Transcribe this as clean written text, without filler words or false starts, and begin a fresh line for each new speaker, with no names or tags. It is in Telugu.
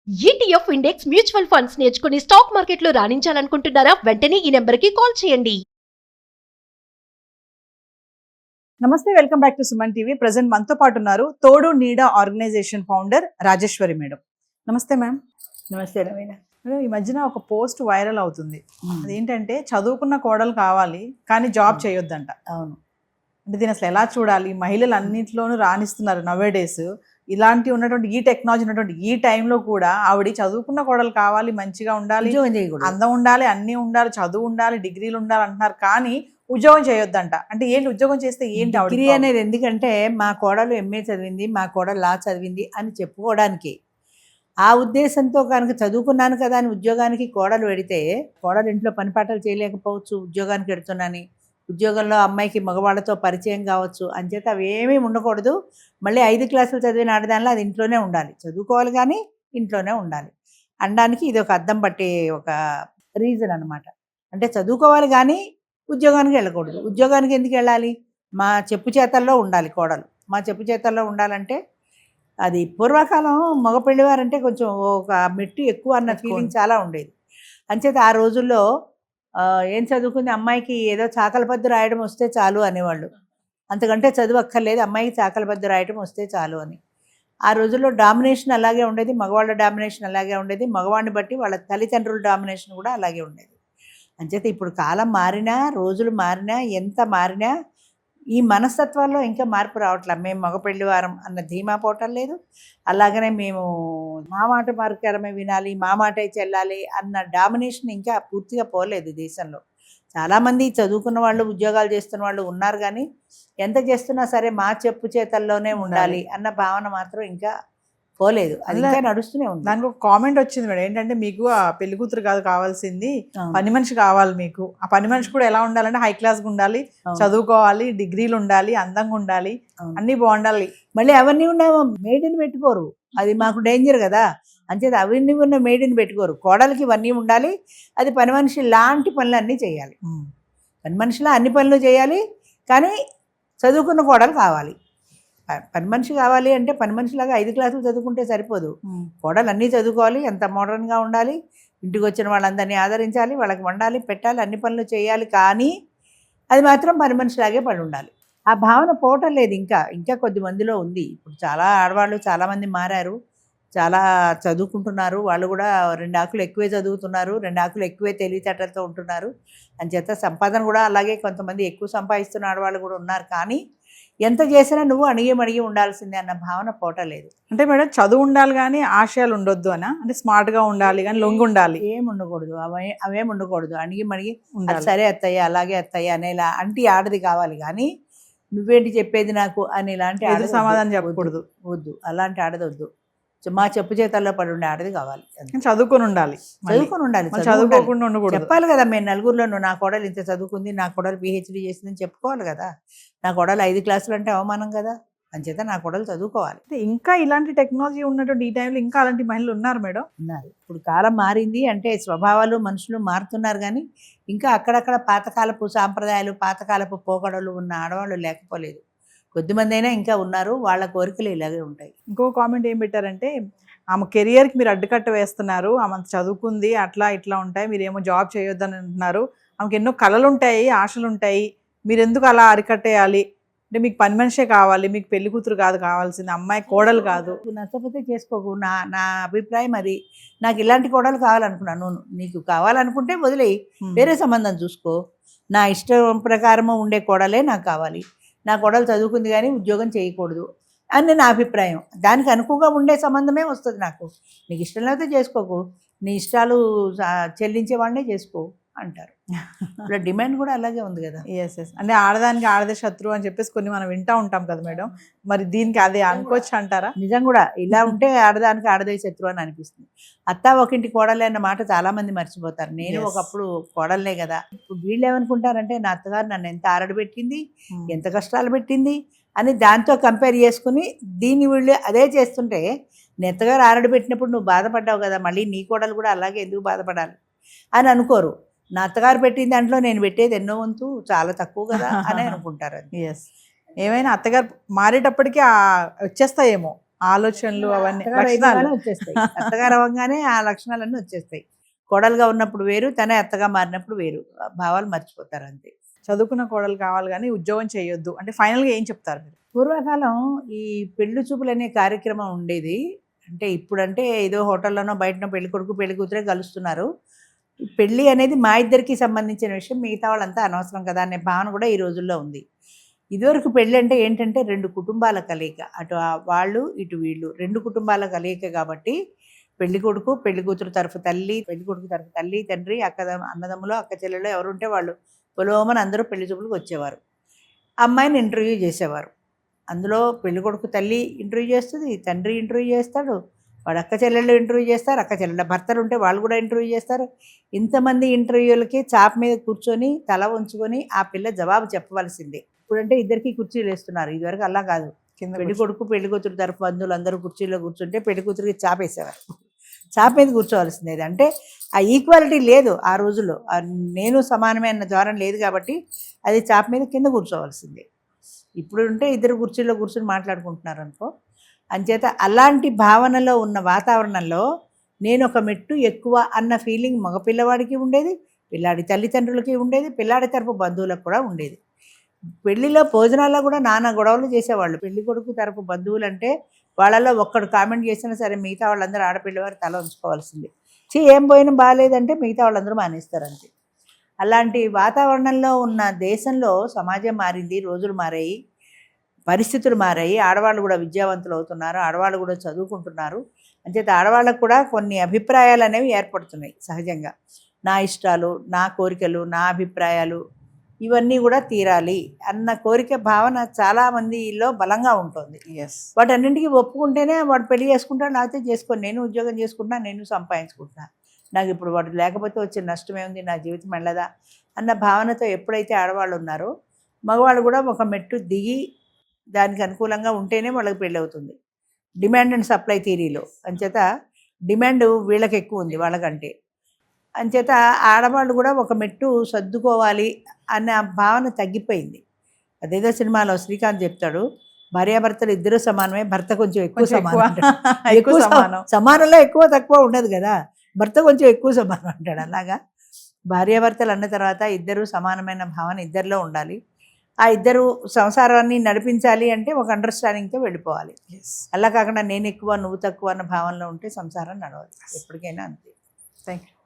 ఈటీఎఫ్ ఇండెక్స్ మ్యూచువల్ ఫండ్స్ నేర్చుకుని స్టాక్ మార్కెట్లో రాణించాలనుకుంటున్నారా? వెంటనే ఈ నెంబర్కి కాల్ చేయండి.
నమస్తే, welcome back to Suman TV. Present మనతో పాటు ఉన్నారు తోడు నీడ ఆర్గనైజేషన్ ఫౌండర్ రాజేశ్వరి మేడం. నమస్తే మ్యామ్.
నమస్తే రవీణ.
ఈ మధ్యన ఒక పోస్ట్ వైరల్ అవుతుంది. అదేంటంటే చదువుకున్న కోడలు కావాలి కానీ జాబ్ చేయొద్దంట.
అవును.
అంటే దీని అసలు ఎలా చూడాలి? మహిళలు అన్నింటిలోనూ రాణిస్తున్నారు నవే డేస్. ఇలాంటి ఉన్నటువంటి ఈ టెక్నాలజీ ఉన్నటువంటి ఈ టైంలో కూడా ఆవిడ చదువుకున్న కోడలు కావాలి, మంచిగా ఉండాలి, అందం ఉండాలి, అన్నీ ఉండాలి, చదువు ఉండాలి, డిగ్రీలు ఉండాలి అంటున్నారు, కానీ ఉద్యోగం చేయొద్దంట. అంటే ఏంటి ఉద్యోగం చేస్తే ఏంటి
డిగ్రీ అనేది? ఎందుకంటే మా కోడలు ఎంఏ చదివింది, మా కోడలు లా చదివింది అని చెప్పుకోవడానికి. ఆ ఉద్దేశంతో కనుక చదువుకున్నాను కదా అని ఉద్యోగానికి కోడలు పెడితే, కోడలు ఇంట్లో పని పాటలు చేయలేకపోవచ్చు, ఉద్యోగానికి పెడుతున్నాని, ఉద్యోగంలో అమ్మాయికి మగవాళ్ళతో పరిచయం కావచ్చు, అంచేత అవి ఏమీ ఉండకూడదు. మళ్ళీ 5 క్లాసులు చదివిన ఆడదానిలో అది ఇంట్లోనే ఉండాలి, చదువుకోవాలి కానీ ఇంట్లోనే ఉండాలి అనడానికి ఇది ఒక అద్దం పట్టే ఒక రీజన్ అనమాట. అంటే చదువుకోవాలి కానీ ఉద్యోగానికి వెళ్ళకూడదు. ఉద్యోగానికి ఎందుకు వెళ్ళాలి? మా చెప్పు చేతల్లో ఉండాలి కోడలు. మా చెప్పు చేతల్లో ఉండాలంటే అది పూర్వకాలం మగ పెళ్లివారంటే కొంచెం ఒక మెట్టు ఎక్కువ అన్న ఫీలింగ్ చాలా ఉండేది. అంచేత ఆ రోజుల్లో ఏం చదువుకుంది అమ్మాయికి, ఏదో చాకలపద్దు రాయడం వస్తే చాలు అనేవాళ్ళు. అంతకంటే చదువు అక్కర్లేదు, అమ్మాయికి చాకలపద్దు రాయడం వస్తే చాలు అని. ఆ రోజుల్లో డామినేషన్ అలాగే ఉండేది, మగవాళ్ళ డామినేషన్ అలాగే ఉండేది, మగవాడిని బట్టి వాళ్ళ తల్లిదండ్రుల డామినేషన్ కూడా అలాగే ఉండేది. అంచేత ఇప్పుడు కాలం మారినా, రోజులు మారినా, ఎంత మారినా ఈ మనస్తత్వాల్లో ఇంకా మార్పు రావట్లే. మేము మగ పెళ్లివారం అన్న ధీమా పోవటం లేదు, అలాగనే మేము మా మాట మార్గకరమే వినాలి, మా మాటే చెల్లాలి అన్న డామినేషన్ ఇంకా పూర్తిగా పోలేదు దేశంలో. చాలామంది చదువుకున్న వాళ్ళు, ఉద్యోగాలు చేస్తున్న వాళ్ళు ఉన్నారు, కానీ ఎంత చేస్తున్నా సరే మా చెప్పు చేతల్లోనే ఉండాలి అన్న భావన మాత్రం ఇంకా పోలేదు. అది ఇంకా నడుస్తూనే ఉంది.
దానికి ఒక కామెంట్ వచ్చింది మేడం, ఏంటంటే మీకు ఆ పెళ్లి కూతురు కాదు కావాల్సింది, పని మనిషి కావాలి మీకు. ఆ పని మనిషి కూడా ఎలా ఉండాలంటే హై క్లాస్గా ఉండాలి, చదువుకోవాలి, డిగ్రీలు ఉండాలి, అందంగా ఉండాలి, అన్నీ బాగుండాలి.
మళ్ళీ అవన్నీ ఉన్నామో మేడిని పెట్టుకోరు, అది మాకు డేంజర్ కదా. అంచేత అవన్నీ ఉన్న మేడిని పెట్టుకోరు. కోడలికి ఇవన్నీ ఉండాలి, అది పని మనిషి లాంటి పనులన్నీ చేయాలి. పని మనిషిలా అన్ని పనులు చేయాలి, కానీ చదువుకున్న కోడలు కావాలి. పని మనిషి కావాలి అంటే పని మనిషిలాగా 5 క్లాసులు చదువుకుంటే సరిపోదు. కోడలు అన్నీ చదువుకోవాలి, ఎంత మోడర్న్గా ఉండాలి, ఇంటికి వచ్చిన వాళ్ళందరినీ ఆదరించాలి, వాళ్ళకి వండాలి, పెట్టాలి, అన్ని పనులు చేయాలి, కానీ అది మాత్రం పని మనిషిలాగే పడి ఉండాలి. ఆ భావన పోవటం లేదు. ఇంకా కొద్ది మందిలో ఉంది. ఇప్పుడు చాలా ఆడవాళ్ళు చాలామంది మారారు, చాలా చదువుకుంటున్నారు, వాళ్ళు కూడా 2 ఆకులు ఎక్కువే చదువుతున్నారు, 2 ఆకులు ఎక్కువే తెలివితేటలతో ఉంటున్నారు. అంచేత సంపాదన కూడా అలాగే కొంతమంది ఎక్కువ సంపాదిస్తున్న ఆడవాళ్ళు కూడా ఉన్నారు, కానీ ఎంత చేసినా నువ్వు అణిగి ఉండాల్సిందే అన్న భావన పోవటలేదు.
అంటే మేడం చదువు ఉండాలి కానీ ఆశయాలు ఉండొద్దు అనా? అంటే స్మార్ట్గా ఉండాలి కానీ లొంగి ఉండాలి,
ఏం ఉండకూడదు, అవేం ఉండకూడదు. అణిగి సరే అత్తయ్య అలాగే అత్తయ్య అనేలా అంటే ఆడది కావాలి, కానీ నువ్వేంటి చెప్పేది నాకు అని ఇలాంటి ఆడది
సమాధానం చెప్పకూడదు.
వద్దు, అలాంటి ఆడది వద్దు. మా చెప్పు చేతల్లో పడి ఉండే ఆడది కావాలి.
చదువుకొని ఉండాలి, చదువుకోకుండా ఉండకూడదు.
చెప్పాలి కదా, మేము నలుగురిలో నువ్వు నా కోడలు ఇంత చదువుకుంది, నా కోడలు PhD చేసిందని చెప్పుకోవాలి కదా. నా కోడలు 5 క్లాసులు అంటే అవమానం కదా. అంచేత నా కోడలు చదువుకోవాలి.
ఇంకా ఇలాంటి టెక్నాలజీ ఉన్నటువంటి ఈ టైంలో ఇంకా అలాంటి మహిళలు ఉన్నారు మేడం?
ఉన్నారు. ఇప్పుడు కాలం మారింది అంటే స్వభావాలు మనుషులు మారుతున్నారు, కానీ ఇంకా అక్కడక్కడ పాతకాలపు సాంప్రదాయాలు, పాతకాలపు పోకడలు ఉన్న ఆడవాళ్ళు లేకపోలేదు. కొద్దిమంది అయినా ఇంకా ఉన్నారు, వాళ్ళ కోరికలు ఇలాగే ఉంటాయి.
ఇంకో కామెంట్ ఏం పెట్టారంటే, ఆమె కెరియర్కి మీరు అడ్డుకట్ట వేస్తున్నారు, ఆమె చదువుకుంది, అట్లా ఇట్లా ఉంటాయి, మీరేమో జాబ్ చేయొద్దని అంటున్నారు, ఆమెకి ఎన్నో కళలు ఉంటాయి, ఆశలు ఉంటాయి, మీరు ఎందుకు అలా అరికట్టేయాలి? అంటే మీకు పని మనిషే కావాలి, మీకు పెళ్లి కూతురు కాదు కావాల్సింది, అమ్మాయి కోడలు కాదు.
నచ్చకపోతే చేసుకోకు, నా అభిప్రాయం అది. నాకు ఇలాంటి కోడలు కావాలనుకున్నాను, నీకు కావాలనుకుంటే వదిలేయి, వేరే సంబంధం చూసుకో. నా ఇష్టం ప్రకారము ఉండే కోడలే నాకు కావాలి. నా కోడలు చదువుకుంది కానీ ఉద్యోగం చేయకూడదు అని నా అభిప్రాయం. దానికి అనుకువగా ఉండే సంబంధమే వస్తుంది నాకు. నీకు ఇష్టం లేకపోతే చేసుకోకు, నీ ఇష్టాలు చెల్లించేవాడినే చేసుకో అంటారు. ఇప్పుడు డిమాండ్ కూడా అలాగే ఉంది కదా.
ఎస్. అంటే ఆడదానికి ఆడదే శత్రువు అని చెప్పేసి కొన్ని మనం వింటూ ఉంటాం కదా మేడం, మరి దీనికి అదే అనుకోవచ్చు అంటారా?
నిజం కూడా ఇలా ఉంటే ఆడదానికి ఆడదే శత్రువు అని అనిపిస్తుంది. అత్త ఒకింటి కోడలే అన్న మాట చాలామంది మర్చిపోతారు. నేను ఒకప్పుడు కోడలే కదా. ఇప్పుడు వీళ్ళు ఏమనుకుంటారంటే నా అత్తగారు నన్ను ఎంత ఆరడు పెట్టింది, ఎంత కష్టాలు పెట్టింది అని దాంతో కంపేర్ చేసుకుని దీన్ని వీళ్ళు అదే చేస్తుంటే, నీ అత్తగారు ఆరడు పెట్టినప్పుడు నువ్వు బాధపడ్డావు కదా, మళ్ళీ నీ కోడలు కూడా అలాగే ఎందుకు బాధపడాలి అని అనుకోరు. నా అత్తగారు పెట్టిన దాంట్లో నేను పెట్టేది ఎన్నో వంతు చాలా తక్కువ కదా అని అనుకుంటారు.
ఎస్. ఏమైనా అత్తగారు మారేటప్పటికీ వచ్చేస్తాయేమో ఆలోచనలు అవన్నీ
అత్తగారు
లక్షణాలు.
అయిపోగానే వచ్చేస్తాయి. అత్తగారు అవ్వగానే ఆ లక్షణాలన్నీ వచ్చేస్తాయి. కోడలుగా ఉన్నప్పుడు వేరు, తనే అత్తగా మారినప్పుడు వేరు. ఆ భావాలు మర్చిపోతారు అంతే.
చదువుకున్న కోడలు కావాలి కానీ ఉద్యోగం చేయొద్దు అంటే ఫైనల్గా ఏం చెప్తారు మీరు?
పూర్వకాలం ఈ పెళ్లి చూపులు అనే కార్యక్రమం ఉండేది. అంటే ఇప్పుడంటే ఏదో హోటల్లోనో బయటనో పెళ్లి కొడుకు పెళ్లి కూతురే కలుస్తున్నారు. పెళ్ళి అనేది మా ఇద్దరికి సంబంధించిన విషయం, మిగతా వాళ్ళంతా అనవసరం కదా అనే భావన కూడా ఈ రోజుల్లో ఉంది. ఇదివరకు పెళ్ళి అంటే ఏంటంటే 2 కుటుంబాల కలయిక, అటు వాళ్ళు ఇటు వీళ్ళు 2 కుటుంబాల కలయిక. కాబట్టి పెళ్లి కొడుకు పెళ్లి కూతురు తరఫు తల్లి, పెళ్లి కొడుకు తరఫు తల్లి తండ్రి, అన్నదమ్ములు అక్క చెల్లెలు ఎవరుంటే వాళ్ళు పొలోమని అందరూ పెళ్లి చూపులకు వచ్చేవారు. అమ్మాయిని ఇంటర్వ్యూ చేసేవారు. అందులో పెళ్లి కొడుకు తల్లి ఇంటర్వ్యూ చేస్తుంది, తండ్రి ఇంటర్వ్యూ చేస్తాడు, వాడు అక్క చెల్లెళ్ళు ఇంటర్వ్యూ చేస్తారు, అక్క చెల్లెళ్ళ భర్తలు ఉంటే వాళ్ళు కూడా ఇంటర్వ్యూ చేస్తారు. ఇంతమంది ఇంటర్వ్యూలకి చాప మీద కూర్చొని తల ఉంచుకొని ఆ పిల్ల జవాబు చెప్పవలసిందే. ఇప్పుడంటే ఇద్దరికి కుర్చీలు వేస్తున్నారు, ఇదివరకు అలా కాదు.
కింద
పెళ్లి కొడుకు పెళ్లి కూతురు తరఫు బంధువులు అందరూ కుర్చీలో కూర్చుంటే పెళ్లి కూతురికి చాపేసేవారు. చాప మీద కూర్చోవలసిందేది. అంటే ఆ ఈక్వాలిటీ లేదు ఆ రోజుల్లో. నేను సమానమే అన్న ద్వారం లేదు కాబట్టి అది చాప మీద కింద కూర్చోవలసిందే. ఇప్పుడు ఉంటే ఇద్దరు కుర్చీలో కూర్చొని మాట్లాడుకుంటున్నారు అనుకో. అంచేత అలాంటి భావనలో ఉన్న వాతావరణంలో నేను ఒక మెట్టు ఎక్కువ అన్న ఫీలింగ్ మగపిల్లవాడికి ఉండేది, పిల్లాడి తల్లిదండ్రులకి ఉండేది, పిల్లాడి తరపు బంధువులకు కూడా ఉండేది. పెళ్లిలో భోజనాల్లో కూడా నానా గొడవలు చేసేవాళ్ళు. పెళ్లి కొడుకు తరపు బంధువులు అంటే వాళ్ళలో ఒక్కడు కామెంట్ చేసినా సరే మిగతా వాళ్ళందరూ ఆడపిల్లవారు తల ఉంచుకోవాల్సిందే. ఏం పోయినా బాగాలేదంటే మిగతా వాళ్ళందరూ మానేస్తారు అంతే. అలాంటి వాతావరణంలో ఉన్న దేశంలో సమాజం మారింది, రోజులు మారాయి, పరిస్థితులు మారాయి. ఆడవాళ్ళు కూడా విద్యావంతులు అవుతున్నారు, ఆడవాళ్ళు కూడా చదువుకుంటున్నారు. అంచేత ఆడవాళ్ళకు కూడా కొన్ని అభిప్రాయాలు అనేవి ఏర్పడుతున్నాయి సహజంగా. నా ఇష్టాలు, నా కోరికలు, నా అభిప్రాయాలు ఇవన్నీ కూడా తీరాలి అన్న కోరిక భావన చాలామందిలో బలంగా ఉంటుంది. వాటన్నింటికి ఒప్పుకుంటేనే వాడు పెళ్లి చేసుకుంటాడు, లేకపోతే చేసుకొని నేను ఉద్యోగం చేసుకుంటున్నా, నేను సంపాదించుకుంటున్నా, నాకు ఇప్పుడు వాడు లేకపోతే వచ్చే నష్టమే ఉంది, నా జీవితం వెళ్ళదా అన్న భావనతో ఎప్పుడైతే ఆడవాళ్ళు ఉన్నారో మగవాళ్ళు కూడా ఒక మెట్టు దిగి దానికి అనుకూలంగా ఉంటేనే వాళ్ళకి పెళ్ళి అవుతుంది. డిమాండ్ అండ్ సప్లై థియరీలో అంచేత డిమాండ్ వీళ్ళకి ఎక్కువ ఉంది వాళ్ళకంటే. అంచేత ఆడవాళ్ళు కూడా ఒక మెట్టు సర్దుకోవాలి అనే భావన తగ్గిపోయింది. అదేదో సినిమాలో శ్రీకాంత్ చెప్తాడు, భార్యాభర్తలు ఇద్దరూ సమానమే, భర్త కొంచెం ఎక్కువ సమానం. ఎక్కువ సమానం, సమానంలో ఎక్కువ తక్కువ ఉండదు కదా, భర్త కొంచెం ఎక్కువ సమానం అంటాడు. అలాగా భార్యాభర్తలు అన్న తర్వాత ఇద్దరు సమానమైన భావన ఇద్దరిలో ఉండాలి. ఆ ఇద్దరు సంసారాన్ని నడిపించాలి అంటే ఒక అండర్స్టాండింగ్తో వెళ్ళిపోవాలి. అలా కాకుండా నేను ఎక్కువ నువ్వు తక్కువ అన్న భావనలో ఉంటే సంసారం నడవదు ఎప్పటికైనా అంతే.
Thank you.